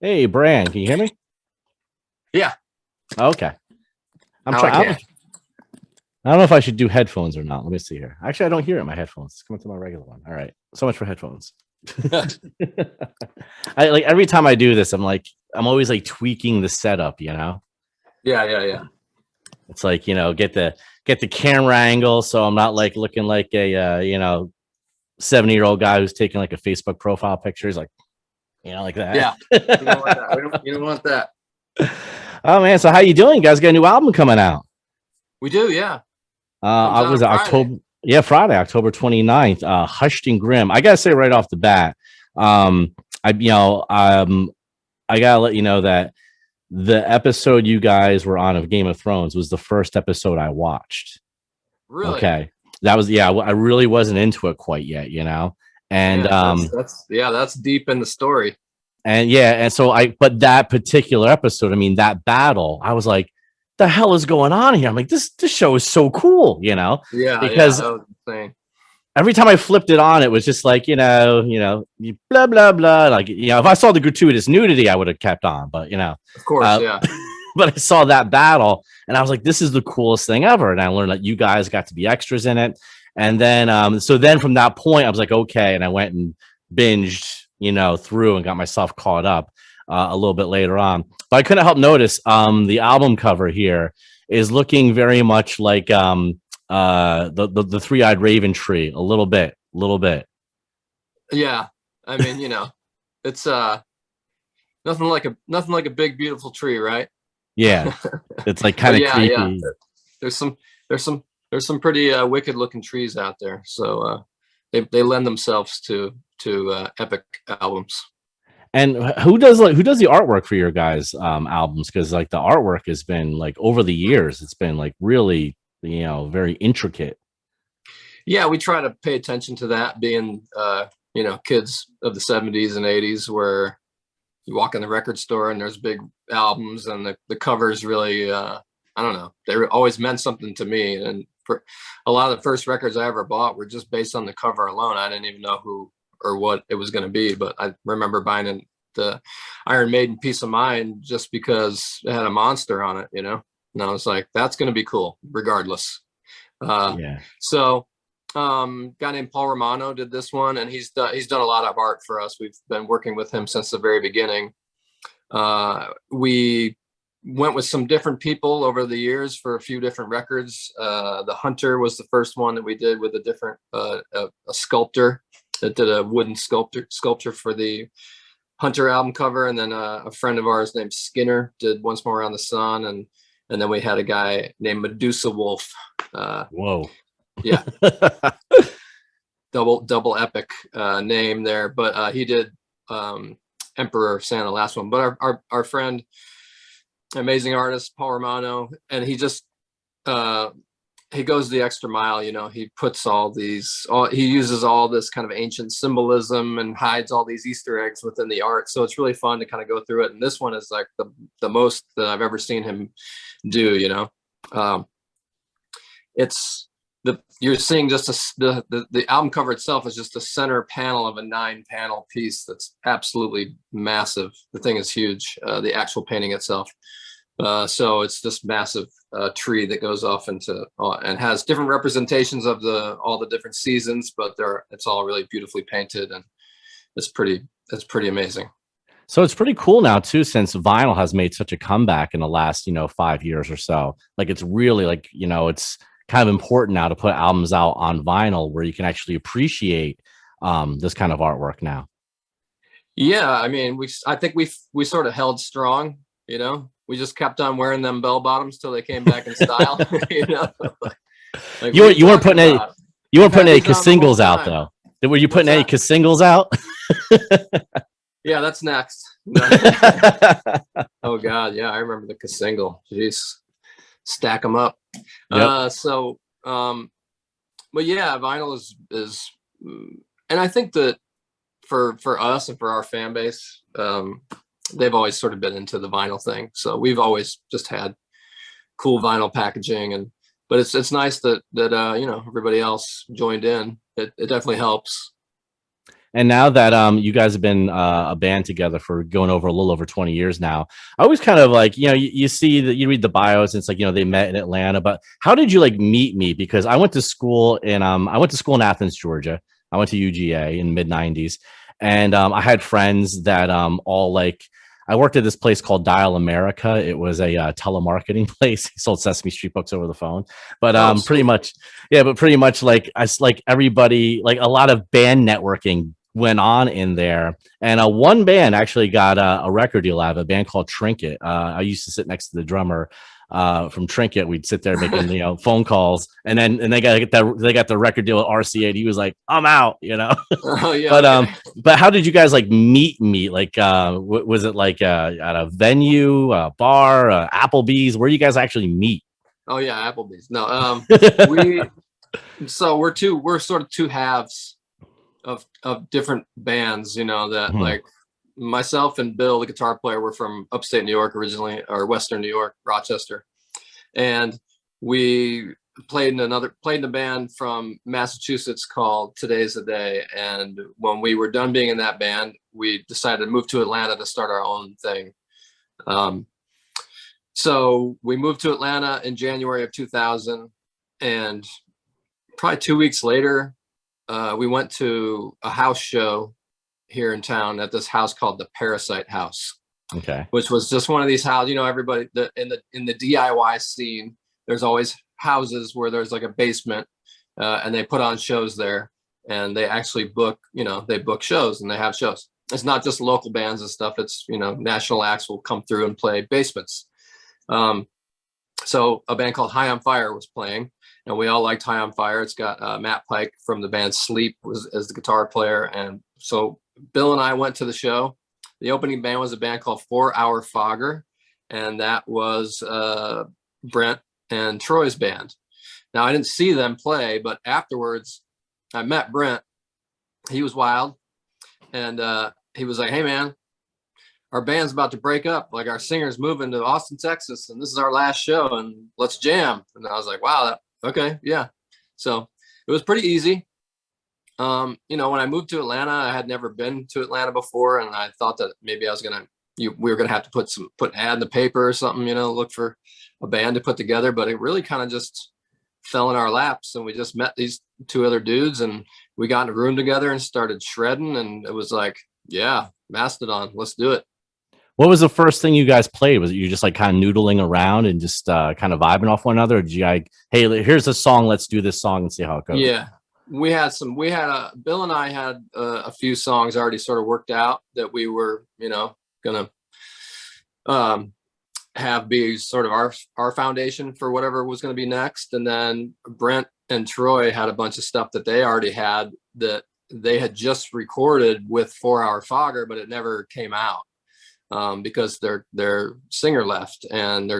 Hey, Brann, can you hear me? Yeah, Okay. I'm now I trying. can. I don't know if I should do headphones or not. Let me see here. Actually, I don't hear it in my headphones. It's coming to my regular one. All right. So much for headphones. I like every time I do this, I'm always like tweaking the setup. Yeah. It's like, get the camera angle so I'm not like looking like a 70-year-old guy who's taking like a Facebook profile picture. He's like, like that. Yeah. You don't want that. You don't want that. Oh man, so how you doing? You guys got a new album coming out. We do, yeah. Comes I out was on Friday. October, yeah, Friday, October 29th. Hushed and Grim. I gotta say right off the bat, um, I gotta let you know that the episode you guys were on of Game of Thrones was the first episode I watched. Really? Okay, that was I really wasn't into it quite yet. And Yeah, that's deep in the story. and yeah, and so but that particular episode, I mean, that battle, I was like, the hell is going on here? I'm like, this show is so cool, Yeah, because that was insane. every time I flipped it on, it was just like, blah, blah, blah. Like, if I saw the gratuitous nudity, I would have kept on, but, Of course, uh, yeah. but I saw that battle and I was like, this is the coolest thing ever. And I learned that you guys got to be extras in it. And then, so then from that point, I was like, okay. And I went and binged, through and got myself caught up a little bit later on. But I couldn't help notice the album cover here is looking very much like the three-eyed raven tree a little bit. Yeah. I mean, it's nothing like a big beautiful tree, right? Yeah, it's like kind of creepy. Yeah. There's some pretty wicked looking trees out there. So they lend themselves to epic albums. And who does the artwork for your guys albums? Because like the artwork has been like over the years, it's been like really very intricate. Yeah, we try to pay attention to that, being kids of the 70s and 80s, where you walk in the record store and there's big albums and the covers really I don't know, they always meant something to me. And for a lot of the first records I ever bought were just based on the cover alone. I didn't even know who or what it was going to be, but I remember buying the Iron Maiden Peace of Mind just because it had a monster on it, and I was like, that's going to be cool regardless. Yeah. So guy named Paul Romano did this one, and he's done a lot of art for us. We've been working with him since the very beginning. We went with some different people over the years for a few different records. The Hunter was the first one that we did with a different a sculptor that did a wooden sculpture for the Hunter album cover, and then a friend of ours named Skinner did Once More Around the Sun, and then we had a guy named Medusa Wolf. Whoa. Yeah. double epic name there, but he did Emperor Santa, last one. But our friend, amazing artist Paul Romano, and he just he goes the extra mile. He puts he uses all this kind of ancient symbolism and hides all these Easter eggs within the art, so it's really fun to kind of go through it. And this one is like the most that I've ever seen him do. It's you're seeing just the album cover itself is just a center panel of a 9-panel piece that's absolutely massive. The thing is huge, the actual painting itself. So it's this massive tree that goes off into and has different representations of all the different seasons, but it's all really beautifully painted, and it's pretty amazing. So it's pretty cool now too, since vinyl has made such a comeback in the last 5 years or so. Like it's really like it's kind of important now to put albums out on vinyl where you can actually appreciate this kind of artwork now. Yeah, I mean, I think we sort of held strong. We just kept on wearing them bell bottoms till they came back in style. Like you weren't putting any singles out though. Were you putting any singles out? Yeah, that's next. Oh God, yeah, I remember the single. Jeez, stack them up. Yep. But yeah, vinyl is, and I think that for us and for our fan base, they've always sort of been into the vinyl thing. So we've always just had cool vinyl packaging, but it's nice that everybody else joined in. It definitely helps. And now that you guys have been a band together for going over a little over 20 years now, I always kind of like, you see that you read the bios and it's like, they met in Atlanta, but how did you like meet me? Because I went to school in Athens, Georgia. I went to UGA in the mid 90s, and I had friends that all like, I worked at this place called Dial America. It was a telemarketing place. He sold Sesame Street books over the phone, but Oh, pretty sweet. much, yeah. But pretty much like like everybody, like a lot of band networking went on in there, and one band actually got a record deal out of it, a band called Trinket. I used to sit next to the drummer from Trinket. We'd sit there making phone calls, and they got the record deal with RCA. And he was like, "I'm out." Oh yeah, But okay. but how did you guys like meet? Like, was it like at a venue, a bar, Applebee's? Where you guys actually meet? Oh yeah, Applebee's. No, we we're sort of two halves of different bands, that Mhm. like myself and Bill, the guitar player, were from upstate New York originally, or Western New York, Rochester, and we played in a band from Massachusetts called Today's the Day. And when we were done being in that band, we decided to move to Atlanta to start our own thing. So we moved to Atlanta in January of 2000, and probably 2 weeks later, we went to a house show here in town at this house called the Parasite House, Okay. which was just one of these houses. Everybody in the DIY scene, there's always houses where there's like a basement, and they put on shows there, and they actually book, they book shows and they have shows. It's not just local bands and stuff. It's, national acts will come through and play basements. So a band called High on Fire was playing, and we all liked High on Fire. It's got Matt Pike from the band Sleep as the guitar player. And so Bill and I went to the show. The opening band was a band called 4 Hour Fogger, and that was Brent and Troy's band. Now, I didn't see them play, but afterwards I met Brent. He was wild, and he was like, "Hey man, our band's about to break up. Like, our singer's moving to Austin, Texas, and this is our last show, and let's jam." And I was like, "Wow, okay, yeah." So it was pretty easy. When I moved to Atlanta, I had never been to Atlanta before, and I thought that maybe we were gonna have to put an ad in the paper or something, look for a band to put together. But it really kind of just fell in our laps, and we just met these two other dudes, and we got in a room together and started shredding, and it was like, yeah, Mastodon, let's do it. What was the first thing you guys played? Was it you just like kind of noodling around and just kind of vibing off one another? Or did you like, hey, here's a song, let's do this song and see how it goes? Yeah, Bill and I had a few songs already sort of worked out that we were, gonna have be sort of our foundation for whatever was going to be next. And then Brent and Troy had a bunch of stuff that they already had that they had just recorded with 4 Hour Fogger, but it never came out because their singer left and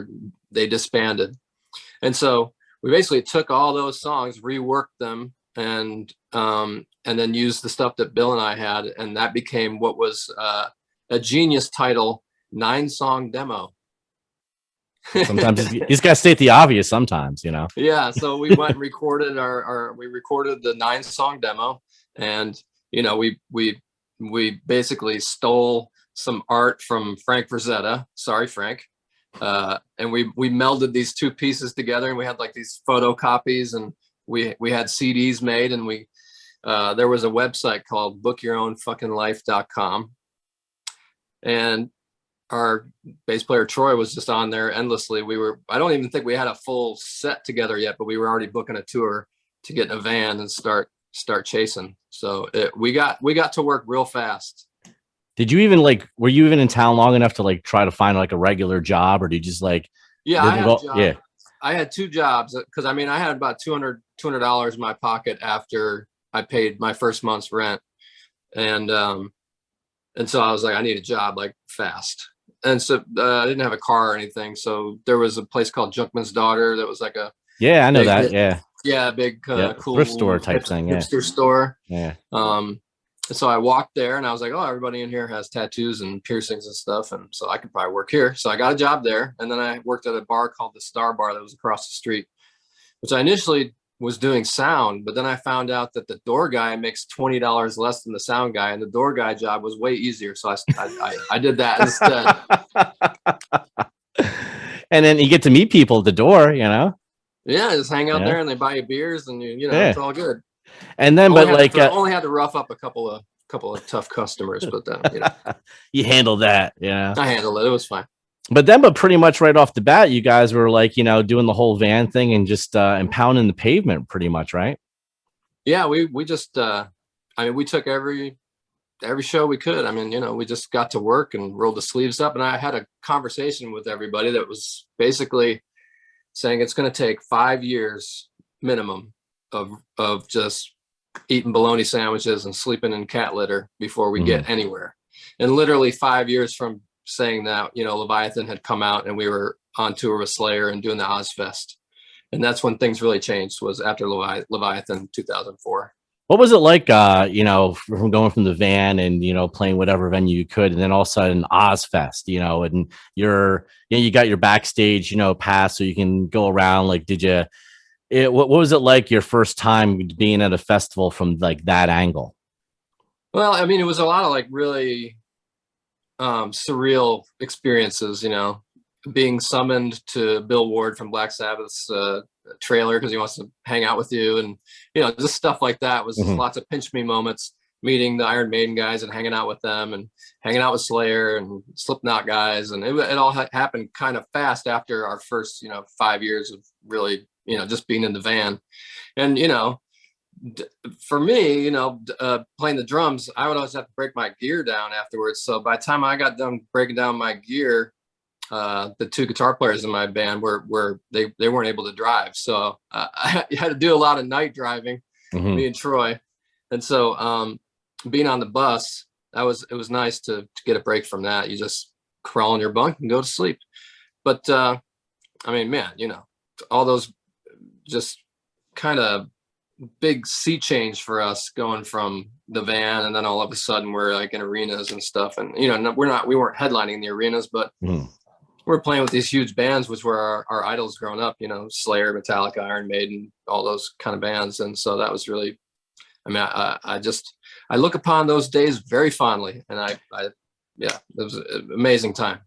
they disbanded. And so we basically took all those songs, reworked them, and then used the stuff that Bill and I had, and that became what was a genius title, 9-song demo. Sometimes he's got to state the obvious sometimes, Yeah, so we went and recorded we recorded the 9-song demo, and we basically stole some art from Frank Frazetta. Sorry, Frank. And we melded these two pieces together, and we had like these photocopies, and we had CDs made, and there was a website called bookyourownfuckinglife.com, and our bass player Troy was just on there endlessly. I don't even think we had a full set together yet, but we were already booking a tour to get in a van and start chasing. So we got to work real fast. Did you even were you even in town long enough to try to find like a regular job, or did you just Yeah, I had a job. Yeah. I had 2 jobs because I had about $200 in my pocket after I paid my first month's rent. And so I was like, I need a job like fast. And so I didn't have a car or anything. So there was a place called Junkman's Daughter that was like a I know that. Yeah. Yeah, big cool thrift store type thing. Yeah. Hipster store. Yeah. So I walked there and I was like, oh, everybody in here has tattoos and piercings and stuff, and so I could probably work here. So I got a job there, and then I worked at a bar called the Star Bar that was across the street, which I initially was doing sound, but then I found out that the door guy makes $20 less than the sound guy, and the door guy job was way easier. So I did that instead. And then you get to meet people at the door, you know? Yeah, just hang out Yeah. there and they buy you beers and you know, Yeah. it's all good. And then, Only but like, only had to rough up a couple of tough customers, but then, you know, you handled that, you know? I handled it. It was fine. But then, but pretty much right off the bat, you guys were like, you know, doing the whole van thing and just impounding the pavement pretty much, right? Yeah, we just, I mean, we took every show we could. I mean, you know, we just got to work and rolled the sleeves up. And I had a conversation with everybody that was basically saying it's going to take 5 years minimum of just eating bologna sandwiches and sleeping in cat litter before we get anywhere. And literally 5 years from saying that, you know, Leviathan had come out and we were on tour with Slayer and doing the Ozfest. And that's when things really changed, was after Leviathan 2004. What was it like, you know, from going from the van and, you know, playing whatever venue you could, and then all of a sudden Ozfest, you know, and you got your backstage, you know, pass so you can go around. Like, what was it like your first time being at a festival from like that angle? Well, I mean, it was a lot of like really surreal experiences, you know, being summoned to Bill Ward from Black Sabbath's trailer because he wants to hang out with you, and you know, just stuff like that was lots of pinch me moments, meeting the Iron Maiden guys and hanging out with them, and hanging out with Slayer and Slipknot guys, and it all happened kind of fast after our first, you know, 5 years of really, you know, just being in the van. And you know, for me, you know, playing the drums, I would always have to break my gear down afterwards. So by the time I got done breaking down my gear, the two guitar players in my band they weren't able to drive, so I had to do a lot of night driving, me and Troy. And so being on the bus, it was nice to get a break from that. You just crawl in your bunk and go to sleep. But I mean, man, you know, all those just kind of big sea change for us, going from the van and then all of a sudden we're like in arenas and stuff. And you know, we weren't headlining the arenas, but we're playing with these huge bands, which were our idols growing up, you know, Slayer, Metallica, Iron Maiden, all those kind of bands. And so that was really, I mean, I look upon those days very fondly, and yeah, it was an amazing time.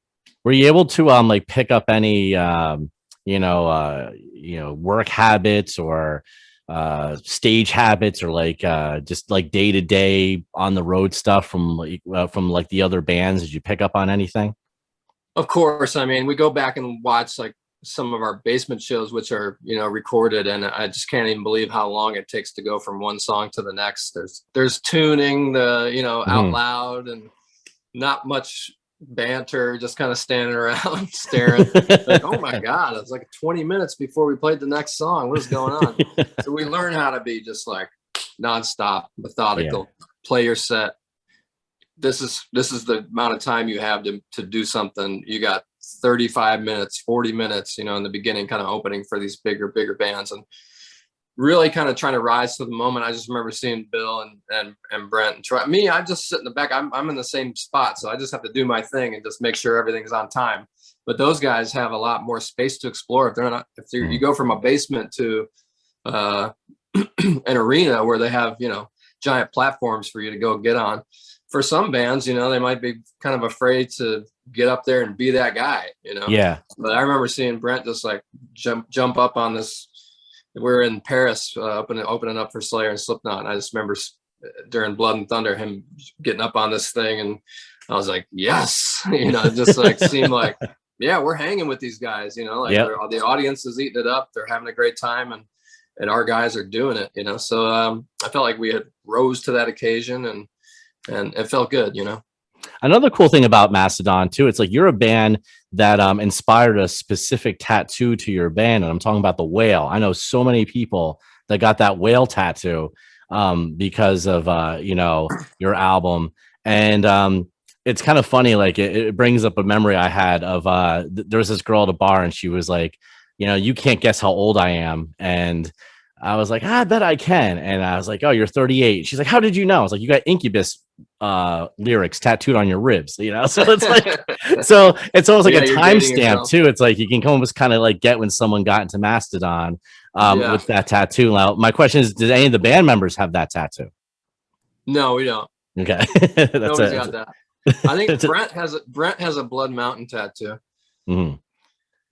Were you able to like pick up any work habits or stage habits, or like just like day to day on the road stuff from like the other bands? Did you pick up on anything? Of course. I mean, we go back and watch like some of our basement shows, which are, you know, recorded, and I just can't even believe how long it takes to go from one song to the next. There's tuning you know, out loud, and not much banter, just kind of standing around staring like, oh my God, it's like 20 minutes before we played the next song. What is going on? So we learn how to be just like nonstop, methodical, play your set. This is the amount of time you have to do something. You got 35 minutes, 40 minutes, you know, in the beginning, kind of opening for these bigger bands, and really kind of trying to rise to the moment. I just remember seeing Bill and Brent and Troy. Me, I just sit in the back. I'm in the same spot, so I just have to do my thing and just make sure everything's on time. But those guys have a lot more space to explore. You go from a basement to an arena where they have, you know, giant platforms for you to go get on. For some bands, you know, they might be kind of afraid to get up there and be that guy, you know? Yeah. But I remember seeing Brent just like jump up on this. We're in Paris opening up for Slayer and Slipknot. And I just remember during Blood and Thunder, him getting up on this thing. And I was like, yes, you know, it just like seemed like, yeah, we're hanging with these guys, you know, like the audience is eating it up. They're having a great time, and our guys are doing it, you know? So I felt like we had rose to that occasion, and it felt good, you know. Another cool thing about Mastodon too, it's like you're a band that inspired a specific tattoo to your band, and I'm talking about the whale. I know so many people that got that whale tattoo because of you know, your album. And it's kind of funny, like it brings up a memory I had of there was this girl at a bar, and she was like, you know, you can't guess how old I am. And I was like, I bet I can. And I was like, oh, you're 38. She's like, how did you know? I was like, you got Incubus lyrics tattooed on your ribs, you know? So it's like, so it's almost like a timestamp too. It's like you can almost kind of like get when someone got into Mastodon. Yeah. with that tattoo. Now, my question is, did any of the band members have that tattoo? No, we don't. Okay. That's Nobody's it. got that. I think Brent has a Blood Mountain tattoo, Mhm.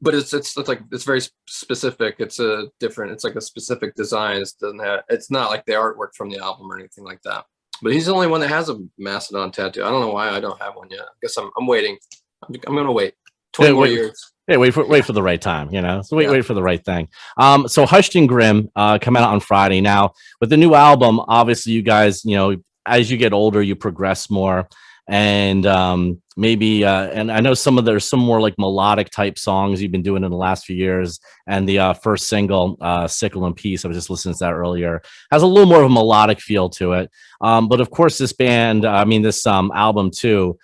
but it's like it's very specific. It's like a specific design. It's not like the artwork from the album or anything like that. But he's the only one that has a Mastodon tattoo. I don't know why I don't have one yet. I guess I'm waiting. I'm gonna wait 20 more years. Yeah, wait for the right time, So wait for the right thing. So Hushed and Grim come out on Friday. Now with the new album, obviously you guys, as you get older, you progress more, and maybe and I know there's some more like melodic type songs you've been doing in the last few years, and the first single, Sickle and Peace, I was just listening to that earlier, has a little more of a melodic feel to it. But of course this album too,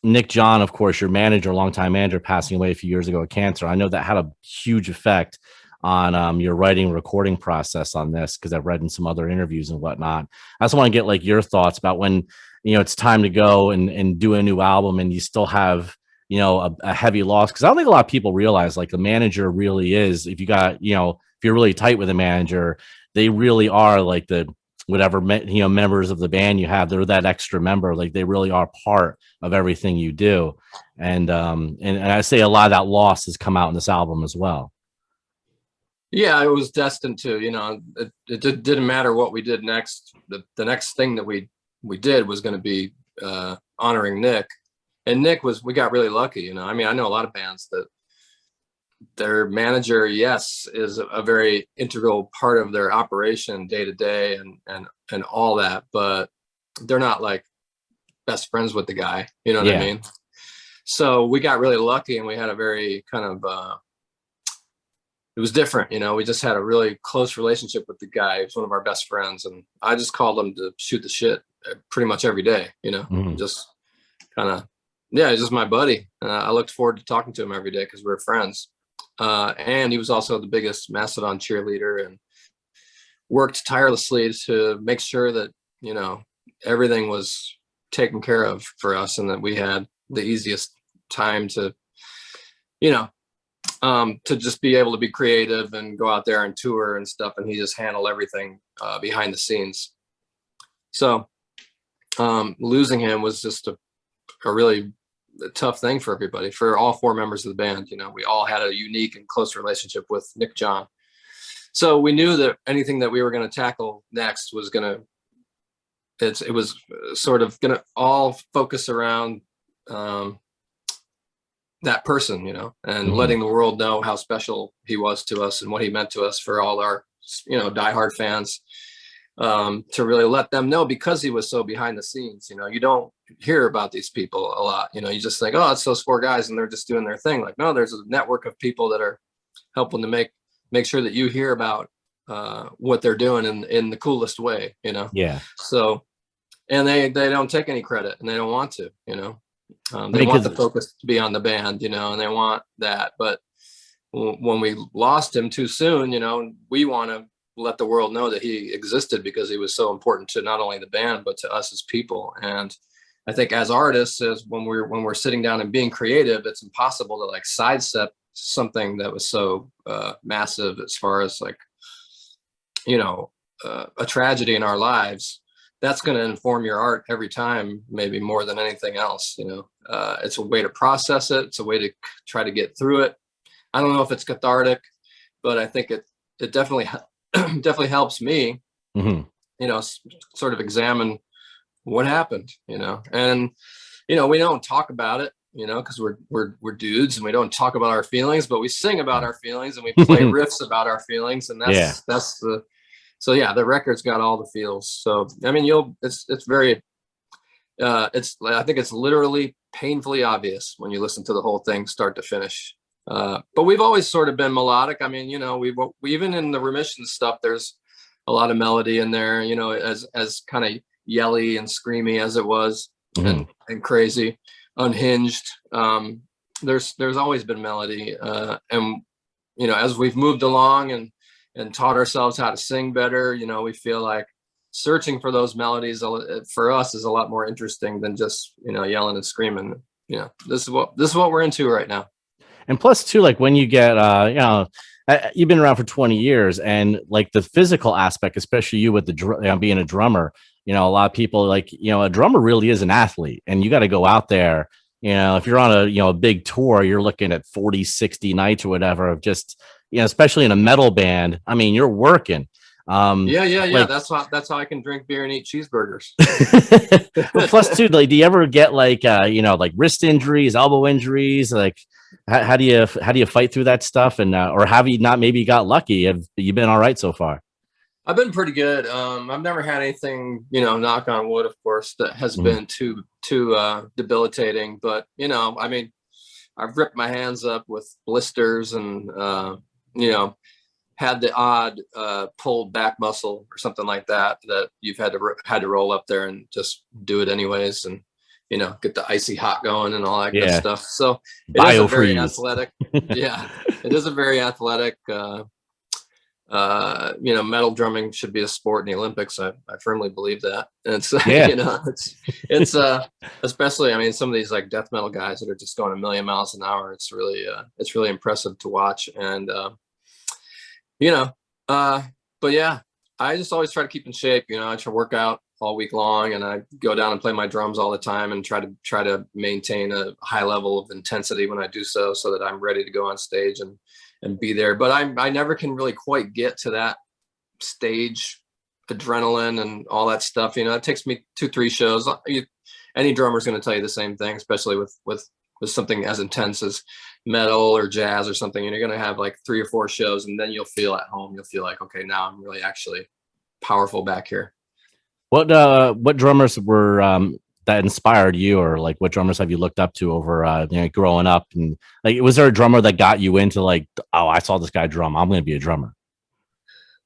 Nick John, of course, your manager, longtime manager, passing away a few years ago with cancer. I know that had a huge effect on your writing and recording process on this, because I've read in some other interviews and whatnot. I just want to get like your thoughts about when it's time to go and do a new album, and you still have a heavy loss, because I don't think a lot of people realize like the manager really is, if you're really tight with a manager, they really are like the whatever members of the band you have, they're that extra member, like they really are part of everything you do. And I say a lot of that loss has come out in this album as well. Yeah, it was destined to. It didn't matter what we did next. The next thing that we did was going to be honoring Nick. And we got really lucky. I mean, I know a lot of bands that their manager, yes, is a very integral part of their operation day to day and all that, but they're not like best friends with the guy. You know what I mean? So we got really lucky, and we had a very kind of it was different. We just had a really close relationship with the guy. He was one of our best friends, and I just called him to shoot the shit pretty much every day. Just kind of, he's just my buddy. I looked forward to talking to him every day because we were friends. And he was also the biggest Mastodon cheerleader, and worked tirelessly to make sure that everything was taken care of for us, and that we had the easiest time to just be able to be creative and go out there and tour and stuff. And he just handled everything behind the scenes. So losing him was just a really tough thing for everybody, for all four members of the band. We all had a unique and close relationship with Nick John. So we knew that anything that we were going to tackle next was it was sort of going to all focus around that person, and letting the world know how special he was to us and what he meant to us, for all our, diehard fans, to really let them know, because he was so behind the scenes. You don't hear about these people a lot. You just think, oh, it's those four guys and they're just doing their thing. Like, no, there's a network of people that are helping to make sure that you hear about what they're doing in the coolest way. Yeah. So, and they don't take any credit, and they don't want to. They want the focus to be on the band, and they want that. But when we lost him too soon, we want to let the world know that he existed, because he was so important to not only the band, but to us as people. And I think as artists, when we're sitting down and being creative, it's impossible to like sidestep something that was so massive, as far as like, a tragedy in our lives. That's going to inform your art every time, maybe more than anything else. It's a way to process it. It's a way to try to get through it. I don't know if it's cathartic, but I think it definitely definitely helps me, sort of examine what happened, and we don't talk about it, because we're dudes, and we don't talk about our feelings, but we sing about our feelings, and we play riffs about our feelings, and so yeah, the record's got all the feels. So I mean, it's very I think it's literally painfully obvious when you listen to the whole thing start to finish. But we've always sort of been melodic. I mean, we even in the Remission stuff, there's a lot of melody in there, as kind of yelly and screamy as it was, and crazy, unhinged. There's always been melody, and as we've moved along and taught ourselves how to sing better, we feel like searching for those melodies for us is a lot more interesting than just yelling and screaming. This is what we're into right now. And plus too, like when you get you've been around for 20 years, and like the physical aspect, especially you with the being a drummer, you know, a lot of people like, you know, a drummer really is an athlete, and you got to go out there. You know, if you're on a, you know, a big tour, you're looking at 40, 60 nights or whatever of just, you know, especially in a metal band. I mean, you're working. Yeah. Like, That's how I can drink beer and eat cheeseburgers. but plus two, like, do you ever get like, you know, like wrist injuries, elbow injuries? Like, how do you fight through that stuff? And or have you not maybe got lucky? Have you been all right so far? I've been pretty good. I've never had anything, you know, knock on wood, of course, that has Mhm. been too debilitating. But you know, I mean, I've ripped my hands up with blisters, and you know, had the odd pulled back muscle or something like that you've had to roll up there and just do it anyways, and you know, get the icy hot going and all that good Yeah, stuff. So it is a very biofreeze. athletic, yeah, it is a very athletic. You know, metal drumming should be a sport in the Olympics. I firmly believe that. And it's Yeah. you know, it's especially, I mean, some of these like death metal guys that are just going a million miles an hour. It's really impressive to watch. And you know, but yeah, I just always try to keep in shape. You know, I try to work out all week long, and I go down and play my drums all the time, and try to maintain a high level of intensity when I do so that I'm ready to go on stage and be there. But I never can really quite get to that stage adrenaline and all that stuff. You know, it takes me 2-3 shows. Any drummer's going to tell you the same thing, especially with something as intense as metal or jazz or something. And you're going to have like 3 or 4 shows, and then you'll feel at home. You'll feel like, okay, now I'm really actually powerful back here. What drummers were that inspired you, or like what drummers have you looked up to over you know, growing up? And like, was there a drummer that got you into like, oh, I saw this guy drum, I'm going to be a drummer?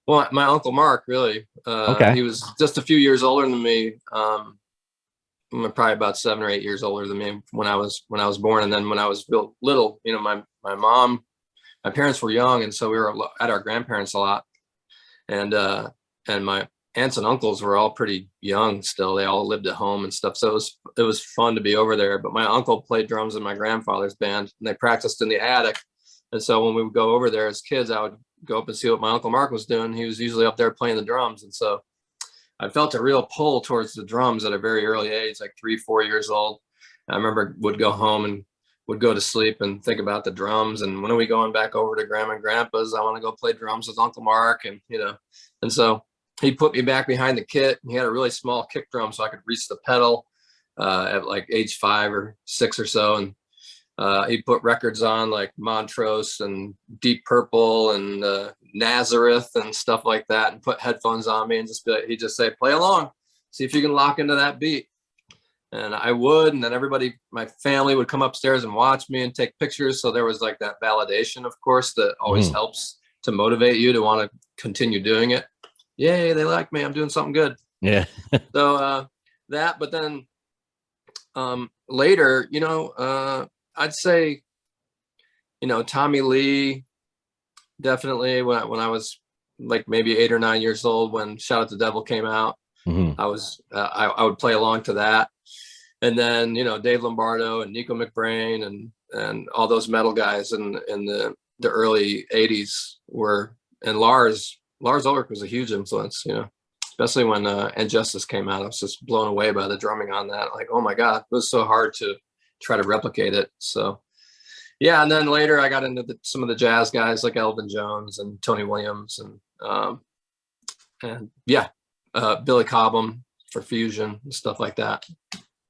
Well, my uncle Mark, really, Okay. he was just a few years older than me. Probably about 7 or 8 years older than me when I was born. And then when I was real little, you know, my parents were young, and so we were at our grandparents a lot. And my aunts and uncles were all pretty young still. They all lived at home and stuff. So it was fun to be over there. But my uncle played drums in my grandfather's band, and they practiced in the attic. And so when we would go over there as kids, I would go up and see what my uncle Mark was doing. He was usually up there playing the drums. And so I felt a real pull towards the drums at a very early age, like 3-4 years old. I remember would go home and would go to sleep and think about the drums. And when are we going back over to Grandma and Grandpa's? I want to go play drums with Uncle Mark. And, you know, and so he put me back behind the kit. He had a really small kick drum, so I could reach the pedal at like age 5 or 6 or so. And he put records on like Montrose and Deep Purple and Nazareth and stuff like that, and put headphones on me and he'd just say, play along, see if you can lock into that beat. And I would, and then everybody, my family would come upstairs and watch me and take pictures. So there was like that validation, of course, that always Mhm. helps to motivate you to want to continue doing it. Yay, they like me, I'm doing something good. Yeah. So but then later, you know, I'd say, you know, Tommy Lee, definitely when I was like maybe 8 or 9 years old, when Shout at the Devil came out, Mhm. I would play along to that. And then, you know, Dave Lombardo and Nico McBrain and all those metal guys in the early 80s and Lars Ulrich was a huge influence, you know, especially when And Justice came out. I was just blown away by the drumming on that. Like, oh my God, it was so hard to try to replicate it. So yeah, and then later I got into some of the jazz guys like Elvin Jones and Tony Williams and yeah, Billy Cobham for fusion and stuff like that.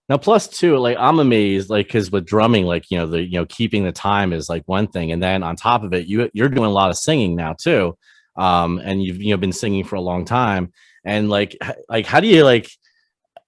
Now, plus two, like I'm amazed, like because with drumming, like you know, keeping the time is like one thing, and then on top of it, you're doing a lot of singing now too, and you've been singing for a long time, and like how do you like?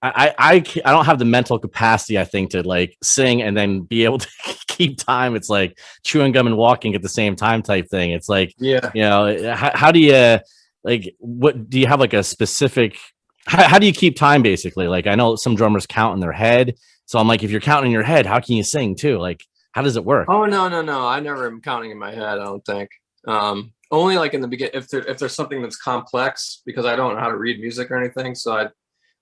I don't have the mental capacity, I think, to like sing and then be able to keep time. It's like chewing gum and walking at the same time type thing. It's like, Yeah. you know, how do you like, what do you have like a specific, how do you keep time basically? Like, I know some drummers count in their head. So I'm like, if you're counting in your head, how can you sing too? Like, how does it work? Oh no. I never am counting in my head, I don't think. Only like in the beginning, if there's something that's complex, because I don't know how to read music or anything. So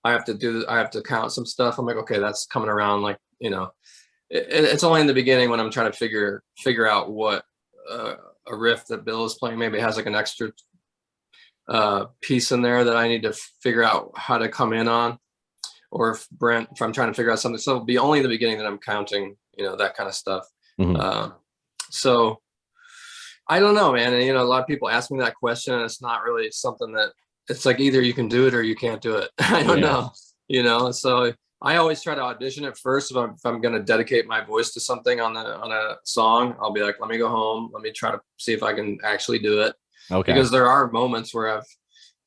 I have to count some stuff. I'm like, okay, that's coming around, like, you know, it's only in the beginning when I'm trying to figure out what a riff that Bill is playing maybe has like an extra piece in there that I need to figure out how to come in on, or if I'm trying to figure out something. So it'll be only in the beginning that I'm counting, that kind of stuff. So I don't know, man. And, a lot of people ask me that question, and it's not really something that it's like either you can do it or you can't do it. I don't know, so I always try to audition it first. If I'm going to dedicate my voice to something on a song, I'll be like, let me go home. Let me try to see if I can actually do it. Okay. Because there are moments where I've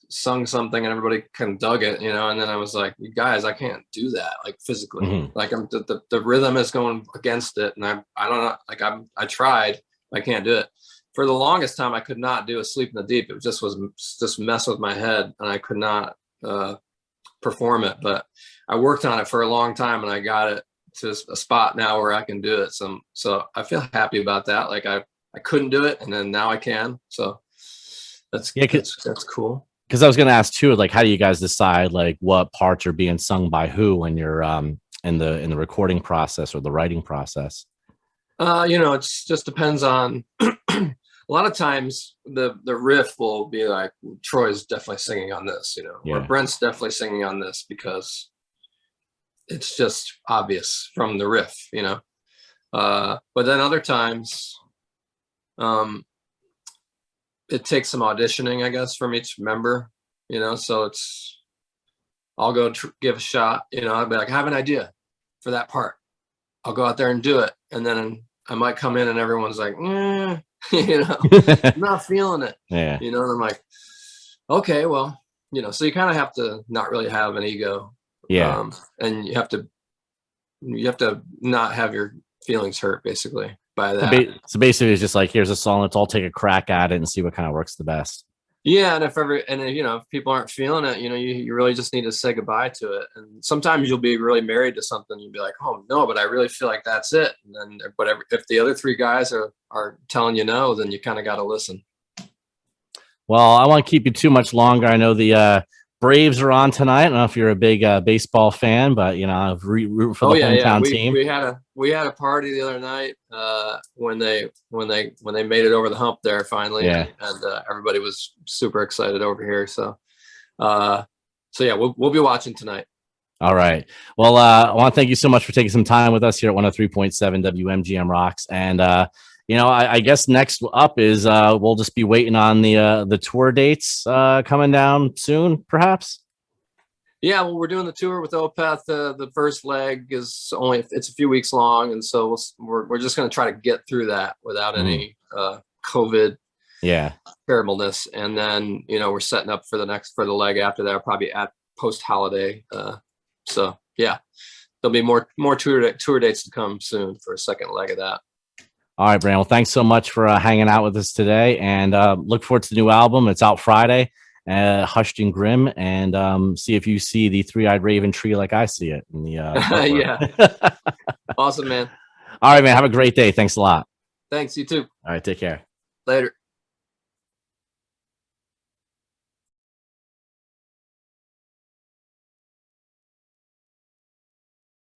sung something and everybody kind of dug it, and then I was like, you guys, I can't do that, like physically. Like the rhythm is going against it, and I don't know, like I tried, I can't do it. For the longest time, I could not do Asleep in the Deep. It just mess with my head, and I could not perform it. But I worked on it for a long time, and I got it to a spot now where I can do it. So I feel happy about that. Like I couldn't do it, and then now I can. So that's cool. Because I was going to ask too, like, how do you guys decide like what parts are being sung by who when you're in the recording process or the writing process? It just depends on. A lot of times the riff will be like, Troy's definitely singing on this, or Brent's definitely singing on this because it's just obvious from the riff, but then other times it takes some auditioning, I guess, from each member, so I'll go give a shot, I'll be like, I have an idea for that part. I'll go out there and do it. And then I might come in and everyone's like, I'm not feeling it. And I'm like, okay, well, so you kind of have to not really have an ego. And you have to not have your feelings hurt, basically, by that. So basically it's just like, here's a song, let's all take a crack at it and see what kind of works the best. And if people aren't feeling it, you really just need to say goodbye to it. And sometimes you'll be really married to something. You'll be like, oh no, but I really feel like that's it. And then, if the other three guys are telling you no, then you kind of got to listen. Well, I won't keep you too much longer. I know the Braves are on tonight. I don't know if you're a big baseball fan, but I've root for the hometown team. We had a party the other night when they made it over the hump there finally, and everybody was super excited over here. So we'll be watching tonight. All right. Well, I want to thank you so much for taking some time with us here at 103.7 WMGM Rocks, and I guess next up is we'll just be waiting on the tour dates coming down soon, perhaps. Yeah, well, we're doing the tour with Opeth. The first leg it's a few weeks long, and so we're just going to try to get through that without any COVID terribleness, and then we're setting up for the leg after that, probably at post holiday. So there'll be more tour dates to come soon for a second leg of that. All right, Brann. Well, thanks so much for hanging out with us today, and look forward to the new album. It's out Friday, Hushed and Grim, and see if you see the three-eyed raven tree like I see it in the Awesome, man. All right, man. Have a great day. Thanks a lot. Thanks, you too. All right, take care. Later.